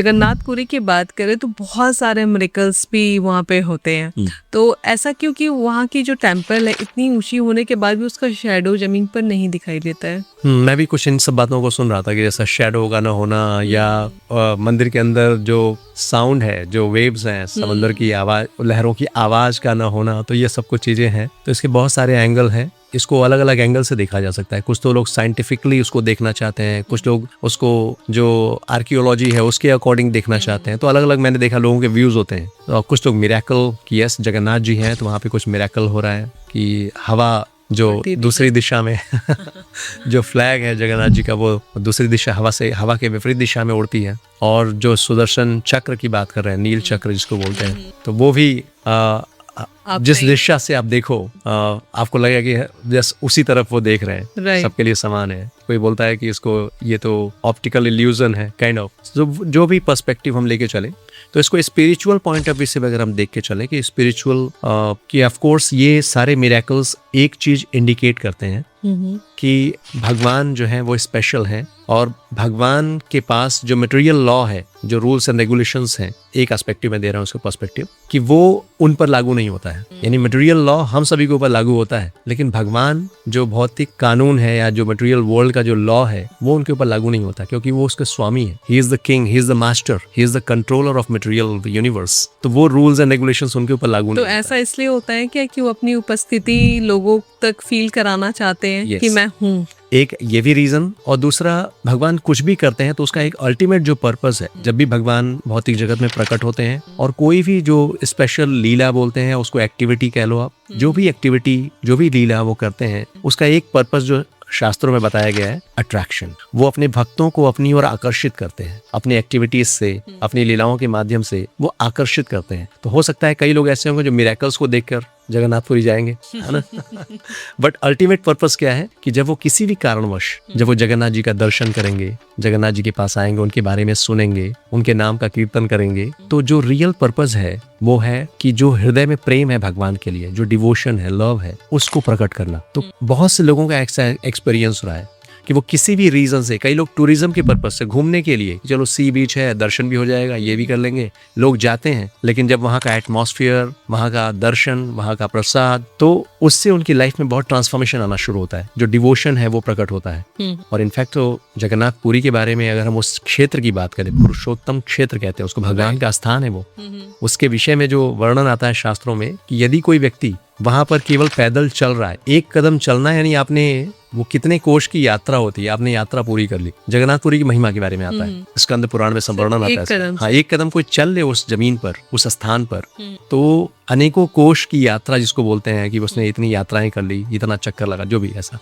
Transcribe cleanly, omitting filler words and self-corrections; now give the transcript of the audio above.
जगन्नाथपुरी की बात करें तो बहुत सारे मिरेकल्स भी वहाँ पे होते हैं। तो ऐसा क्यों कि वहाँ की जो टेम्पल है इतनी ऊंची होने के बाद भी उसका शैडो जमीन पर नहीं दिखाई देता है। मैं भी कुछ इन सब बातों को सुन रहा था कि जैसा शैडो का ना होना या मंदिर के अंदर जो साउंड है, जो वेव्स हैं, समंदर की आवाज, लहरों की आवाज का ना होना, तो ये सब कुछ चीजें हैं। तो इसके बहुत सारे एंगल हैं, इसको अलग अलग एंगल से देखा जा सकता है। कुछ तो लोग साइंटिफिकली उसको देखना चाहते हैं, कुछ लोग उसको जो आर्कियोलॉजी है उसके अकॉर्डिंग देखना चाहते हैं। तो अलग अलग मैंने देखा लोगों के व्यूज होते हैं। तो कुछ लोग मिरेकल कि यस जगन्नाथ जी हैं तो वहाँ पे कुछ मिरेकल हो रहा है कि हवा जो दूसरी दिशा में जो फ्लैग है जगन्नाथ जी का वो दूसरी दिशा हवा के विपरीत दिशा में उड़ती है। और जो सुदर्शन चक्र की बात कर रहे हैं, नील चक्र जिसको बोलते हैं, तो वो भी जिस दिशा से आप देखो आपको लगेगा कि जस्ट उसी तरफ वो देख रहे हैं। सबके लिए समान है। कोई बोलता है कि इसको ये तो ऑप्टिकल इल्यूजन है काइंड ऑफ। जो भी पर्सपेक्टिव हम लेके चले तो इसको स्पिरिचुअल पॉइंट ऑफ व्यू से अगर हम देख के चले कि स्पिरिचुअल कि ऑफ कोर्स ये सारे मिरेकल्स एक चीज इंडिकेट करते हैं कि भगवान जो है वो स्पेशल है और भगवान के पास जो मटेरियल लॉ है, जो रूल्स एंड रेगुलेशंस हैं, एक एस्पेक्टिव में दे रहा हूँ उसको पर्सपेक्टिव कि वो उन पर लागू नहीं होता है। यानी मटेरियल लॉ हम सभी के ऊपर लागू होता है, लेकिन भगवान जो भौतिक कानून है या जो मटेरियल वर्ल्ड का जो लॉ है वो उनके ऊपर लागू नहीं होता, क्योंकि वो उसके स्वामी है। He is the king, he is the master, he is the controller of material universe. तो वो रूल्स एंड रेगुलेशंस उनके ऊपर लागू नहीं होता। तो ऐसा इसलिए होता है क्या कि वो अपनी उपस्थिति लोगों तक फील कराना चाहते हैं कि मैं हूँ। एक ये भी रीजन, और दूसरा भगवान कुछ भी करते हैं तो उसका एक अल्टीमेट जो पर्पस है। जब भी भगवान भौतिक जगत में प्रकट होते हैं और कोई भी जो स्पेशल लीला बोलते हैं, उसको एक्टिविटी कह लो आप, जो भी एक्टिविटी जो भी लीला वो करते हैं, उसका एक पर्पस जो शास्त्रों में बताया गया है अट्रैक्शन। वो अपने भक्तों को अपनी ओर आकर्षित करते हैं, अपनी एक्टिविटीज से, अपनी लीलाओं के माध्यम से वो आकर्षित करते हैं। तो हो सकता है कई लोग ऐसे होंगे जो मिरेकल्स को देखकर जगन्नाथपुरी जाएंगे, है ना। बट अल्टीमेट पर्पस क्या है कि जब वो किसी भी कारणवश जब वो जगन्नाथ जी का दर्शन करेंगे, जगन्नाथ जी के पास आएंगे, उनके बारे में सुनेंगे, उनके नाम का कीर्तन करेंगे, तो जो रियल पर्पस है वो है कि जो हृदय में प्रेम है भगवान के लिए, जो डिवोशन है, लव है, उसको प्रकट करना। तो बहुत से लोगों का एक्सपीरियंस रहा है कि वो किसी भी रीजन से, कई लोग टूरिज्म के पर्पस से, घूमने के लिए, चलो सी बीच है, दर्शन भी हो जाएगा, ये भी कर लेंगे, लोग जाते हैं। लेकिन जब वहाँ का एटमॉस्फेयर, वहाँ का दर्शन, वहाँ का प्रसाद, तो उससे उनकी लाइफ में बहुत ट्रांसफॉर्मेशन आना शुरू होता है, जो डिवोशन है वो प्रकट होता है। और इनफैक्ट तो जगन्नाथपुरी के बारे में अगर हम उस क्षेत्र की बात करें, पुरुषोत्तम क्षेत्र कहते हैं उसको, भगवान का स्थान है वो, उसके विषय में जो वर्णन आता है शास्त्रों में कि यदि कोई व्यक्ति वहां पर केवल पैदल चल रहा है, एक कदम चलना है, यानी आपने वो कितने कोष की यात्रा होती है, आपने यात्रा पूरी कर ली। जगन्नाथपुरी की महिमा के बारे में आता है, स्कंद पुराण में वर्णन आता है। हाँ, एक कदम कोई चल ले उस जमीन पर, उस स्थान पर, तो अनेकों कोष की यात्रा जिसको बोलते हैं कि उसने इतनी यात्राएं कर ली, इतना चक्कर लगा, जो भी ऐसा।